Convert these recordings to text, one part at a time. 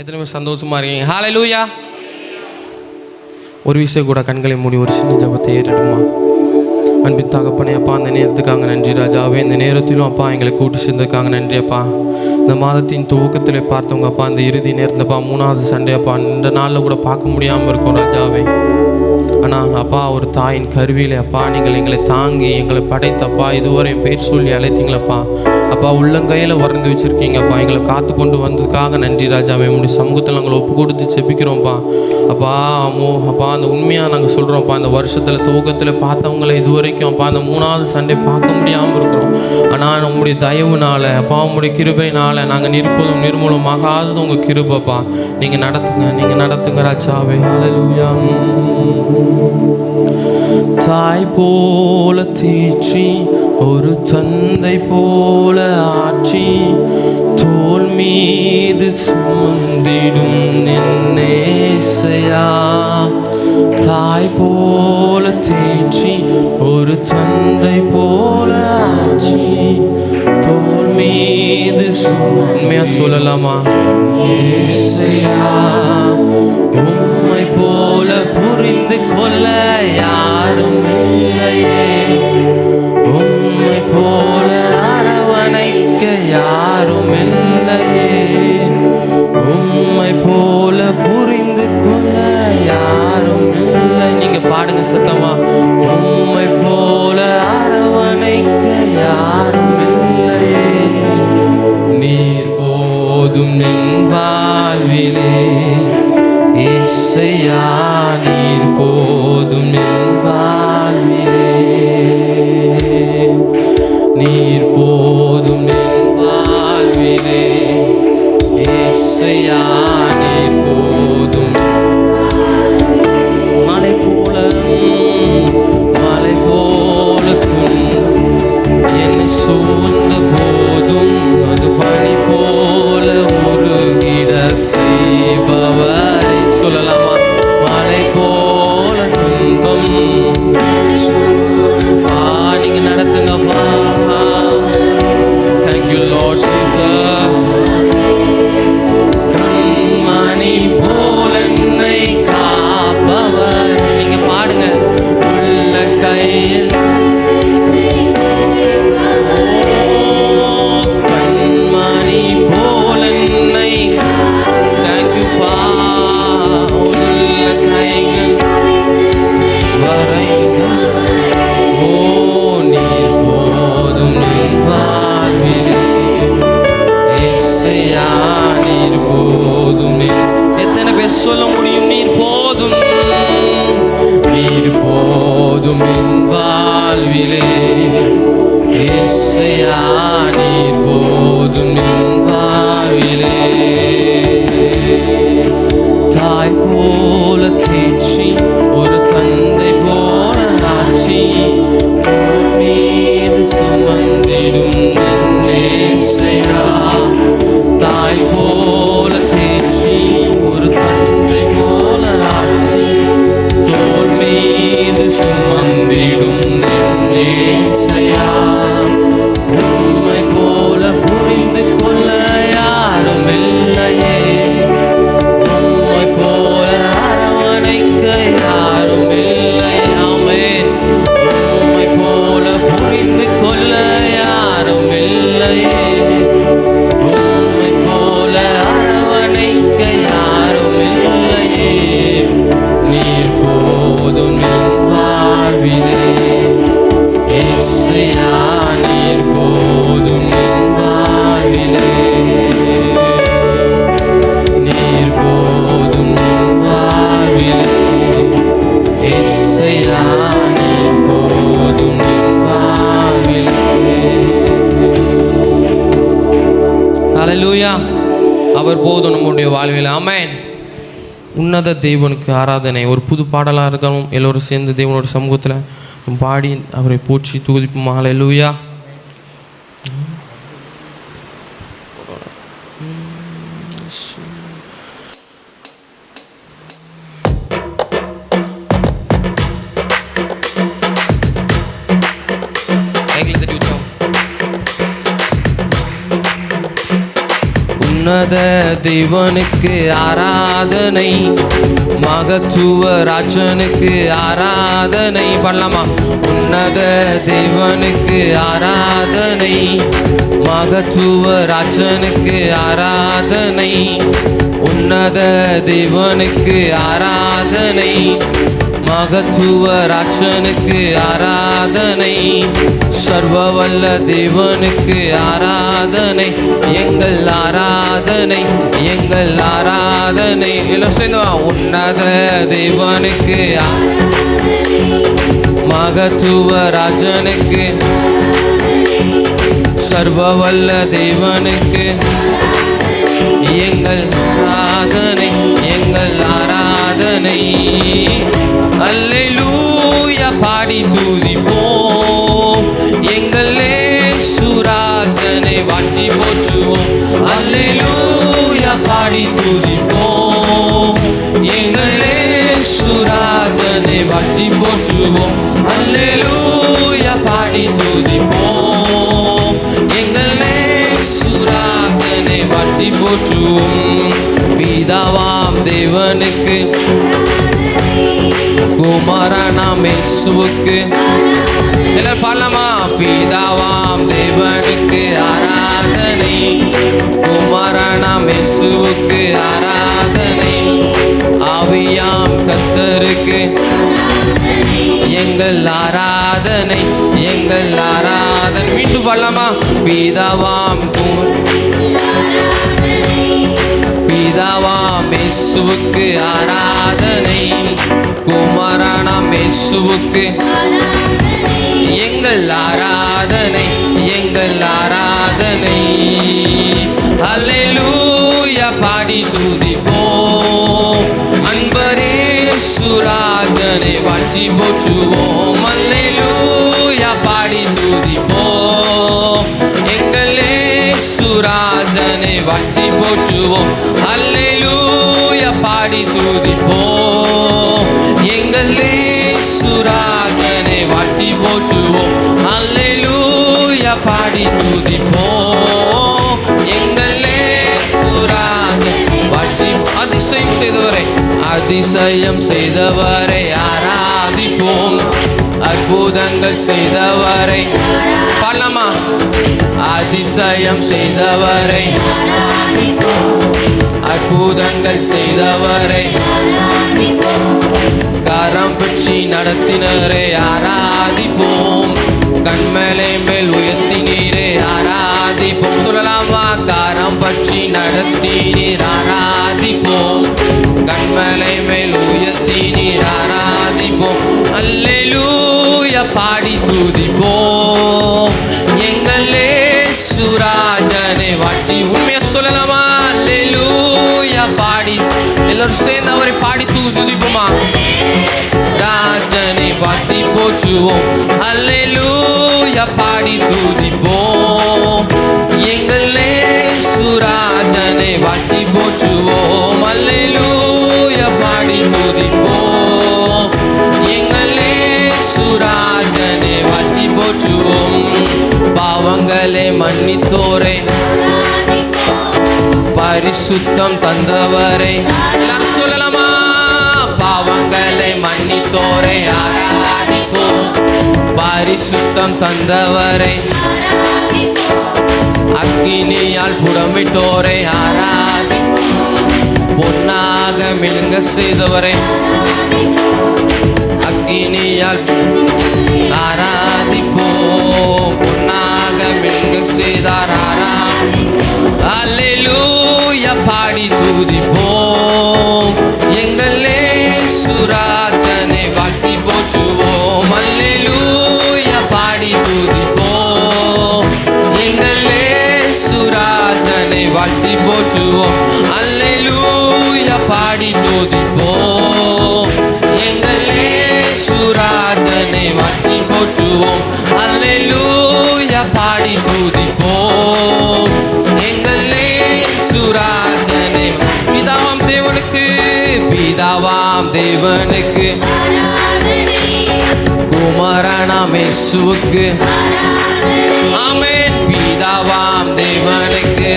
எத்தனை பேர் சந்தோஷமாக இருக்கீங்க? ஹல்லேலூயா. ஒரு விஷயம் கூட கண்களை மூடி ஒரு சின்ன ஜெபத்தை ஏறிடுமா? அன்பின் தகப்பனே அப்பா, அந்த நேரத்துக்காக நன்றி ராஜாவே. இந்த நேரத்திலும் அப்பா எங்களை கூட்டி சேர்ந்ததுக்காக நன்றி அப்பா. இந்த மாதத்தின் துவக்கத்தில் பார்த்தவங்க அப்பா, இந்த இறுதி நேரத்தப்பா 3வது சண்டே அப்பா, இந்த நாளில் கூட பார்க்க முடியாமல் இருக்கும் ராஜாவே. ஆனால் அப்பா, ஒரு தாயின் கருவியில் அப்பா நீங்கள் எங்களை தாங்கி எங்களை படைத்தப்பா இதுவரை என் பேர் சொல்லி அழைத்தீங்களப்பா. அப்பா உள்ளங்கையில் வரைந்து வச்சுருக்கீங்கப்பா. எங்களை காத்து கொண்டு வந்ததுக்காக நன்றி ராஜாவே. உங்களுடைய சமூகத்தில் நாங்கள் ஒப்பு கொடுத்து செபிக்கிறோம்ப்பா. அப்பா அப்பா அந்த உண்மையாக நாங்கள் சொல்கிறோம்ப்பா. இந்த வருஷத்தில் துவக்கத்தில் பார்த்தவங்களை இதுவரைக்கும் அப்பா அந்த 3வது சண்டே பார்க்க முடியாமல் இருக்கிறோம். ஆனால் உங்களுடைய தயவுனால் அப்பா உங்களுடைய கிருபையினால் நாங்கள் நிற்பதும் நிர்மூலமாகாதது உங்கள் கிருபைப்பா. நீங்கள் நடத்துங்க ராஜாவே. ஹல்லேலூயா. தாய் போல தீற்றி ஒரு தந்தை போல ஆற்றி தோள் மீது சுமந்திடும் என்னேசையா. தாய் போல தேற்றி ஒரு தந்தை போல ஆற்றி தோள் மீது உண்மையா சொல்லலாமா? ஏசையா, உம்மை போல புரிந்து கொள்ள யாரும் இல்லையே. உம்மை போல அரவணைக்க யாரும் இல்லையே. உம்மை போல புரிந்து கொள்ள யாரும் இல்லை. நீங்க பாடுங்க சத்தமா. உம்மை போல அரவணைக்க யாரும் இல்லையே. நீர் போதும் என் வாழ்விலே ஏசையா. நீர் போதும் என் வாழ்விலே. நீர் போதும் என் வாழ்விலே ஏசையா. நீர் போதும். மலை போல என்னை சூழ்ந்த போதும் அது பனி போல உருகிட செய்பவரை சொல்லலாமா? மலை போல துன்பம் நீங்க நடத்துங்கப்பா. Thank you Lord Jesus. கண்மணி போல என்னை காப்பவர். நீங்க பாடுங்க. உள்ள கையில் கண்மணி போல என்னை. Thank you பா. உள்ள கைகள் வரைங்க. ஓ நீர் போதும் என் வாழ்விலே ஏசையா. நீர் போதும். எத்தனை பேர் சொல்ல முடியும்? நீர் போதும். நீர் போதும் என் வாழ்விலே ஏசையா. நீர் போதும் என் வாழ்விலே. தாய் போல தேற்றி ஒரு தந்தை போல ஆட்சி மீது சுமந்திடும் என்னேசையா. தாய் போல தேற்றி ஒரு தந்தை போல ஆட்சி தோள் மீது சுமந்திடும் என்னேசையா. உம்மை போல புரிந்து கொள்ள யாரும் இல்லையே. உம்மை போல அரவணைக்க யாரும் இல்லை. ஆமென். உம்மை போல புரிந்து கொள்ள யாரும் இல்லையே. உம்மை போல அரவணைக்க யாரும் இல்லையே. நீர் போதும் என் வாழ்விலே ஏசையா. நீர் போதும் என் வாழ்விலே. நீர் போதும் என் வாழ்விலே ஏசையா. நீர் போதும் என் வாழ்விலே. ஹல்லேலூயா. அவர் போதும் நம்முடைய வாழ்வில். ஆமென். உன்னத தேவனுக்கு ஆராதனை. ஒரு புது பாடலாக இருக்கணும். எல்லோரும் சேர்ந்து தேவனோட சமூகத்தில் பாடி அவரை போற்றி துதிப்போம். ஹல்லேலூயா. உன்னத தேவனுக்கு ஆராதனை, மகத்துவ ராஜனுக்கு ஆராதனை. பண்ணலாமா? உன்னத தேவனுக்கு ஆராதனை, மகத்துவ ராஜனுக்கு ஆராதனை, உன்னத தேவனுக்கு ஆராதனை, மகத்துவ ராஜனுக்கு ஆராதனை, சர்வவல்ல தேவனுக்கு ஆராதனை, எங்கள் ஆராதனை, எங்கள் ஆராதனை. எல்லாம் சேர்ந்து உன்னத தேவனுக்கு, மகத்துவ ராஜனுக்கு, சர்வவல்ல தேவனுக்கு எங்கள் ஆராதனை, எங்கள் ஆராதனை. அல்லேலூயா பாடி துதிப்போம், எங்கள் இயேசுராஜனை வாழ்த்தி போற்றுவோம். அல்லேலூயா பாடி துதிப்போம், எங்கள் இயேசுராஜனை வாழ்த்தி போற்றுவோம். அல்லேலூயா பாடி துதிப்போம், எங்கள் இயேசுராஜனை வாழ்த்தி போற்றுவோம். பிதாவாம் தேவனுக்கு, குமாரனாம் இயேசுவுக்கு, எல்லாரும் பாடலாமா? பிதாவாம் தேவனுக்கு ஆராதனை, குமாரனாம் இயேசுவுக்கு ஆராதனை, ஆவியாம் கர்த்தருக்கு எங்கள் ஆராதனை, எங்கள் ஆராதனை. மீண்டும் பாடலாமா? பிதாவாம் பிதாவாம் இயேசுவுக்கு ஆராதனை, குமாரனாம் இயேசுவுக்கு எங்கள் ஆராதனை, எங்கள் ஆராதனை. அல்லேலூயா பாடி துதிப்போம், அன்பரே சுராஜனை வாழ்த்தி போற்றுவோம். அல்லேலூயா பாடி துதிப்போம், எங்களே சுராஜனை வாழ்த்தி போற்றுவோம். அல்லேலூயா பாடி துதிப்போம், எங்களே சுராஜனை வாழ்த்தி போற்றுவோம். அல்லேலூயா பாடி துதிப்போம், எங்களே சுராஜனை வாழ்த்தி. அதிசயம் செய்தவரை, அதிசயம் செய்தவரை ஆராதிப்போம், அற்புதங்கள் செய்தவரை பாடலாமா? அதிசயம் செய்தவரை, அற்புதங்கள் செய்தவரை, கரம் பற்றி நடத்தினரை ஆராதிப்போம், கண்மலை மேல் உயர்த்தினீரே ஆராதிப்போம். சொல்லலாமா? கரம் பற்றி நடத்தினீர் ஆராதிப்போம், கண்மலை மேல் உயர்த்தினீர் ஆராதிப்போம். அல்லேலூயா பாடி துதிப்போம், எங்கள் இயேசுராஜனை வாழ்த்தி. உண்மையா சொல்லலாமா? அல்லேலூயா பாடி எல்லாரும் சேர்ந்து அவரை பாடி துதிப்போமா? ராஜனை வாழ்த்தி போற்றுவோம். அல்லேலூயா பாடி துதிப்போம், எங்கள் இயேசுராஜனை வாழ்த்தி போற்றுவோம். அல்லேலூயா பாடி துதிப்போம், எங்கள் இயேசுராஜனை வாழ்த்தி போற்றுவோம். பாவங்களை மன்னித்தோரை, பரிசுத்தம் தந்தவரை எல்லாரும் சொல்லலாமா? பாவங்களை மன்னித்தோரை ஆராதிப்போம், பரிசுத்தம் தந்தவரை, அக்கினியால் புடமிட்டோரை ஆராதிப்போம், பொன்னாக மினுங்க செய்தவரை, அக்கினியால் ஆராதிப்போம், பொன்னாக மினுங்க செய்தார் ஆராதிப்போம். அல்லேலூயா பாடி துதிப்போம், எங்கள் இயேசுராஜனை வாழ்த்தி போற்றுவோம். அல்லேலூயா பாடி துதிப்போம், எங்கள் இயேசுராஜனை வாழ்த்தி போற்றுவோம். அல்லேலூயா பாடி துதிப்போம், எங்கள் இயேசுராஜனை வாழ்த்தி போற்றுவோம். அல்லேலூயா பாடி துதிப்போம், எங்கள் இயேசுராஜனை. பிதாவாம் தேவனுக்கு, பிதாவாம் தேவனுக்கு, குமாரனாம் இயேசுவுக்கு ஆமென். பிதாவாம் தேவனுக்கு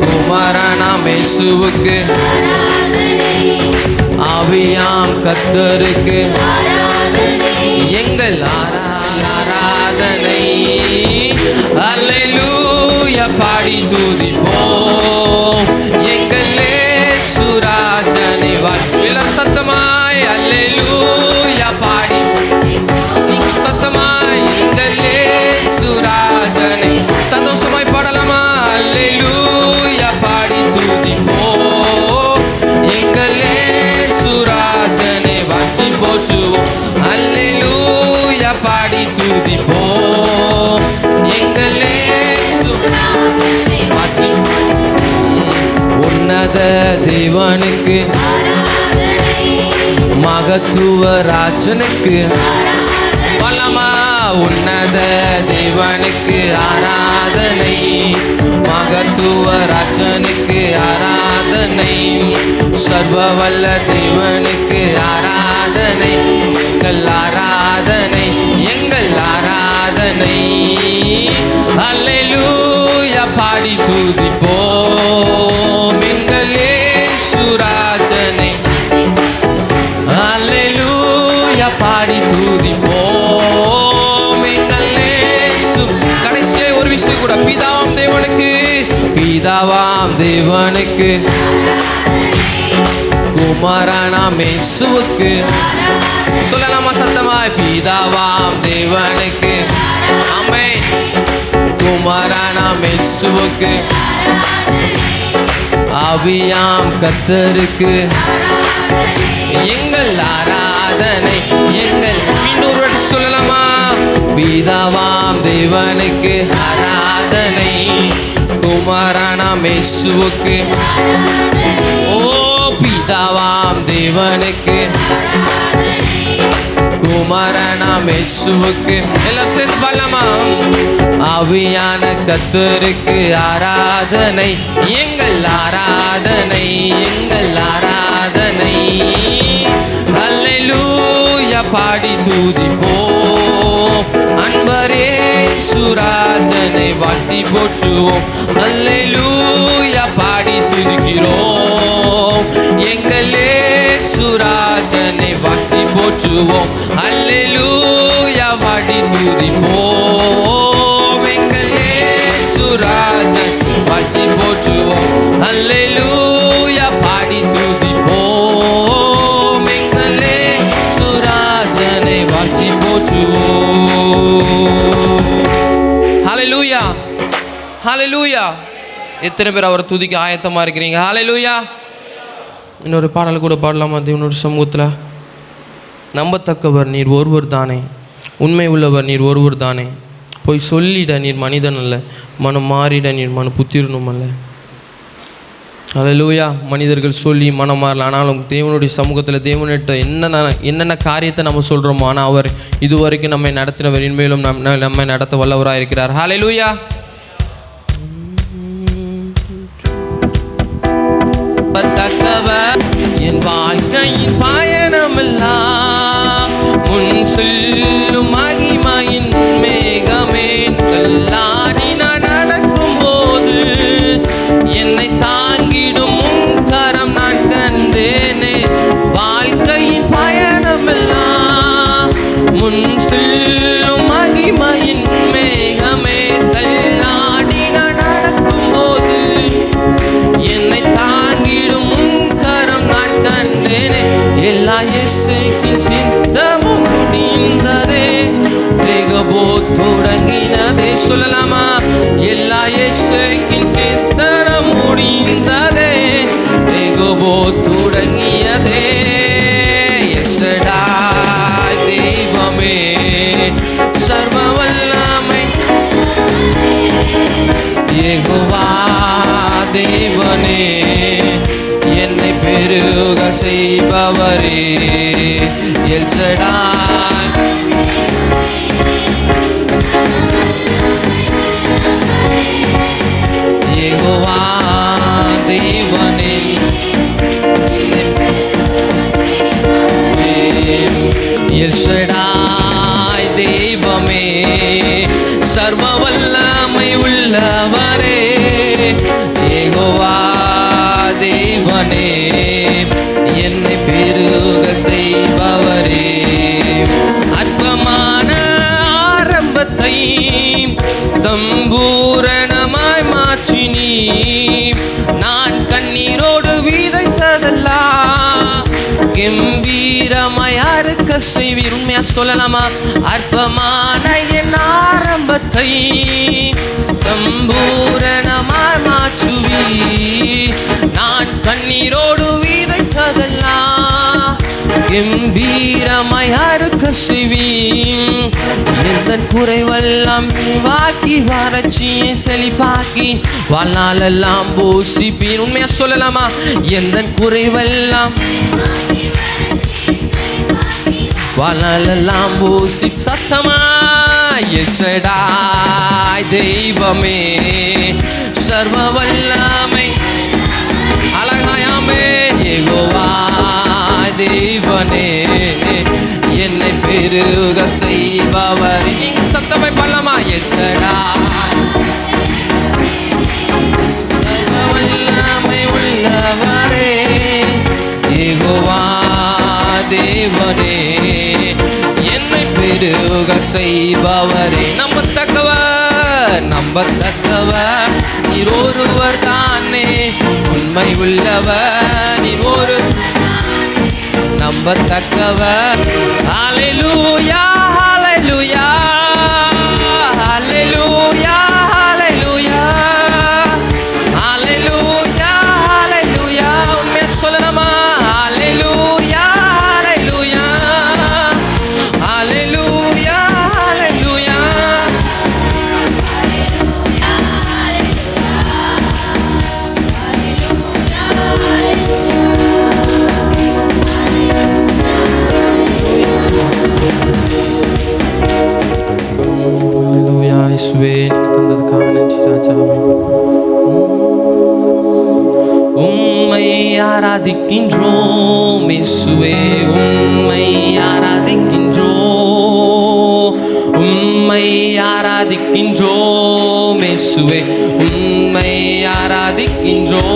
குமாரனாம் இயேசுவுக்கு ஆவியாம் கர்த்தருக்கு எங்கள் ஆராதனை. அல்லேலூயா பாடி துதிப்போம் எங்கள் இயேசுராஜனை வாழ்த்தி. எல்லாரும் சத்தமாய் அல்லேலூயா பாடி சத்தமாய் எங்கள் இயேசுராஜனை சந்தோஷமாய் பாடலாமா? அல்லேலூயா பாடி துதிப்போம் எங்கள் இயேசுராஜனை வாழ்த்தி போற்றுவோம். அல்லேலூயா பாடி துதிப்போம் எங்கள் இயேசுராஜனை வாழ்த்தி. உன்னத தேவனுக்கு மகத்துவ ராஜனுக்கு பலமா. உன்னத தேவனுக்கு ஆராதனை, மகத்துவ ராஜனுக்கு ஆராதனை, சர்வவல்ல தேவனுக்கு ஆராதனை, எங்கள் ஆராதனை, எங்கள் ஆராதனை. அல்லேலூயா பாடி துதிப்போம் எங்கள் இயேசுராஜனை. அல்லேலூயா பாடி துதிப்போம் எங்கள் இயேசு. கடைசியே ஒரு விஷயம் கூட, பிதாவாம் தேவனுக்கு, பிதாவாம் தேவனுக்கு குமாரனாம் இயேசுவுக்கு சொல்லலாமா சத்தமாய்? பிதாவாம் தேவனுக்கு ஆமென், குமாரனாம் இயேசுவுக்கு ஆவியாம் கர்த்தருக்கு எங்கள் ஆராதனை, எங்கள். இன்னொரு சொல்லலாமா? பிதாவாம் தேவனுக்கு ஆராதனை, குமாரனாம் இயேசுவுக்கு. ஓ பிதாவாம் தேவனுக்கு குமாரனாம் இயேசுவுக்கு. எல்லாரும் சேர்ந்து பாடலாமா? ஆவியான கர்த்தருக்கு ஆராதனை, எங்கள் ஆராதனை, எங்கள் ஆராதனை. அல்லேலூயா பாடி துதிப்போம் அன்பரே சுராஜனை வாழ்த்தி போற்றுவோம். அல்லேலூயா பாடி துதிக்கிறோம் எங்கள் சுராஜனை வாழ்த்தி போற்றுவோம். அல்லேலூயா பாடி துதிப்போம் எங்கள் சுராஜன் வாழ்த்தி போற்றுவோம். அல்லேலூயா பாடி துதிப்போம் எங்கள் சுராஜனை வாழ்த்தி போற்றுவோம். ஹல்லேலூயா, ஹல்லேலூயா. எத்தனை பேர் அவரை துதிக்க ஆயத்தமா இருக்கிறீங்க? ஹல்லேலூயா. இன்னொரு பாடல் கூட பாடலாமா? தேவனுடைய சமூகத்தில். நம்பத்தக்கவர் நீர் ஒருவர் தானே, உண்மை உள்ளவர் நீர் ஒருவர் தானே, போய் சொல்லிட நீர் மனிதன் அல்ல, மனம் மாறிட நீர் மனு புத்திரனும் அல்ல. அல்லேலூயா. மனிதர்கள் சொல்லி மனம் மாறல, ஆனாலும் தேவனுடைய சமூகத்தில் தேவனிட்ட என்னென்ன காரியத்தை நம்ம சொல்கிறோமோ, ஆனால் அவர் இதுவரைக்கும் நம்மை நடத்தினவர், இனிமேலும் நம்மை நடத்த வல்லவராக இருக்கிறார். ஹல்லேலூயா. என் வாழ்க்கையின் பயணமெல்லாம் முன் செல்லும் மகிமையின் மேகமே, கல்லாடி நான் நடக்கும் போது என்னை தாங்கிடும் உன் கரம் நான் கண்டேனே. வாழ்க்கையின் பயணமெல்லாம் முன் செல்லும் மகிமையின் மேகமே, கல்லாடி நான் நடக்கும் போது என்னை தாங்கிடும் உன் கரம் நான் கண்டேனே. எல்லா இயேசுவின் சித்தமும் முடிந்ததே, தேகபோ தொடங்கினதே. சொல்லலாமா? எல்லா இயேசுவின் சித்தம் முடிந்ததே, தேகபோ தொடங்கியதே. எல்சடாய் தெய்வமே, சர்வ வல்லமை யெகோவா தேவனே, என்னை பெருக செய்பவரே. எல்சடாய் யெகோவா தேவனே, எல்சடாய் தெய்வமே, சர்வ வல்லமை தேவனே, என்னை பெருக செய்பவரே, அற்பமான ஆரம்பத்தை சம்பூரணமாய் மாற்றினீ, நான் கண்ணீரோடு விதைத்ததெல்லாம் கம்பீரமாய் அறுக்க செய்வீர். உண்மையா சொல்லலாமா? அற்பமான என் ஆரம்பத்தை சம்பூரணமாய் மாற்றுவீ, நான் கண்ணீரோடு விதைத்ததெல்லாம் கம்பீரமாய் அறுக்க செய்வீர். எந்த குறைவெல்லாம் வாக்கி வறட்சியை செழிப்பாக்கி வாழ்நாளெல்லாம் போஷிப்பீர். உண்மையா சொல்லலாமா? எந்த குறைவெல்லாம் வாழ்நாளெல்லாம் போஷி சத்தமா எல் ஷடாய் தெய்வமே, சர்வ வல்லமை அழகாயாமே யெகோவா தேவனே, என்னை பெருக செய்பவர். நீங்க சத்தமை பண்ணலாமா? எல் ஷடாய் சர்வ வல்லமை உள்ளவரே, யெகோவா தேவனே, என்னை பெருக செய்பவரே. நம்பத்தக்கவர் நீர் ஒருவர் தானே, உண்மை உள்ளவர் நீர் ஒரு நம்பத்தக்கவர். ஹல்லேலூயா ஹல்லேலூயா ஹல்லேலூயா ஹல்லேலூயா ஹல்லேலூயா ஹல்லேலூயா. உண்மையா சொல்லலாமா? ஹல்லேலூயா ஹல்லேலூயா ஹல்லேலூயா ஹல்லேலூயா. ஹல்லேலூயா. இயேசுவே, நீங்க தந்ததுக்காக நன்றி ராஜாவே. உம்மை ஆராதிக்கின்றோம் இயேசுவே, உம்மை ஆராதிக்கின்றோம், உம்மை ஆராதிக்கின்றோம் இயேசுவே, உம்மை ஆராதிக்கின்றோம்.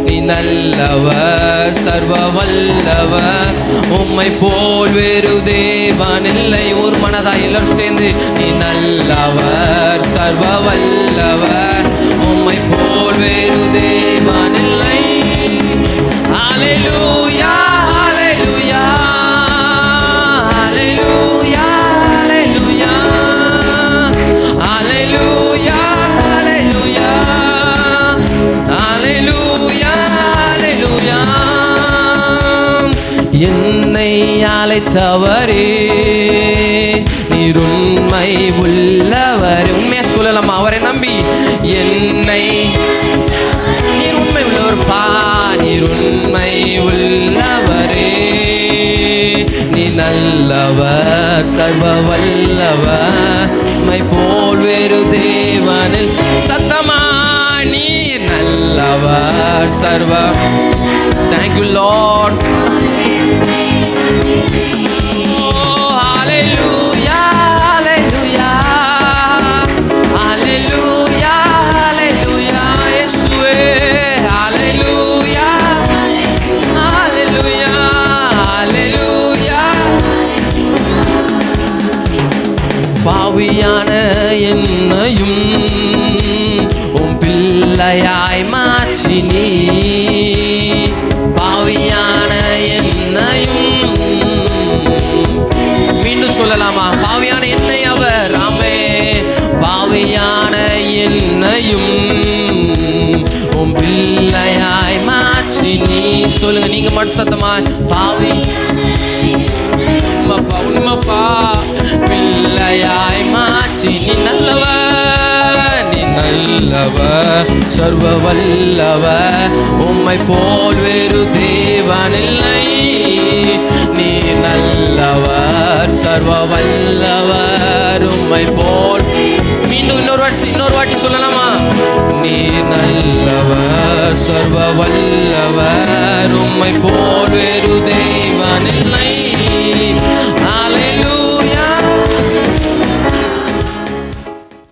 நீ நல்லவர் சர்வ வல்லவர், உம்மை போல் வேறு தேவனில்லை. ஒரு மனதாய் எல்லாரும் சேர்ந்து நீ நல்லவர் சர்வ வல்லவர், உம்மை போல் வேறு தேவனில்லை. ஹல்லேலூயா ஹல்லேலூயா ஹல்லேலூயா ஹல்லேலூயா ஹல்லேலூயா ஹல்லேலூயா ஹல்லேலூயா. என்னை அழைத்தவரே நீர் உண்மை உள்ளவர். உண்மையா சொல்லலாமா? அவரை நம்பி என்னை நீர் உண்மை உள்ளவர் பா, நீர் உண்மை உள்ளவரே, நீ நல்லவர் சர்வ வல்லவர், உம்மை போல் வேறு தேவனில் சத்தமா நீர் நல்லவர் சர்வ. Thank you Lord. பாவியான என்னையும் உம் பிள்ளையாய் மாற்றினீ, பாவியான என்னையும். மீண்டும் சொல்லலாமா? பாவியான என்னை அவர் ஆமே, பாவியான என்னையும் உம் பிள்ளையாய் மாற்றினீ. சொல்லுங்க நீங்க மட்டும் சத்தமாய். பாவி உண்மைப்பா பிள்ளையாய் மாற்றி நீ நல்லவர், நீ நல்லவர் சர்வ வல்லவர், உம்மை போல் வேறு தேவனில்லை. நீ நல்லவர் சர்வ வல்லவர், உம்மை போல். மீண்டும் இன்னொரு வாட்டி சொல்லலாமா? நீ நல்லவர் சர்வ வல்லவர், உம்மை போல் வேறு தேவனில்லை.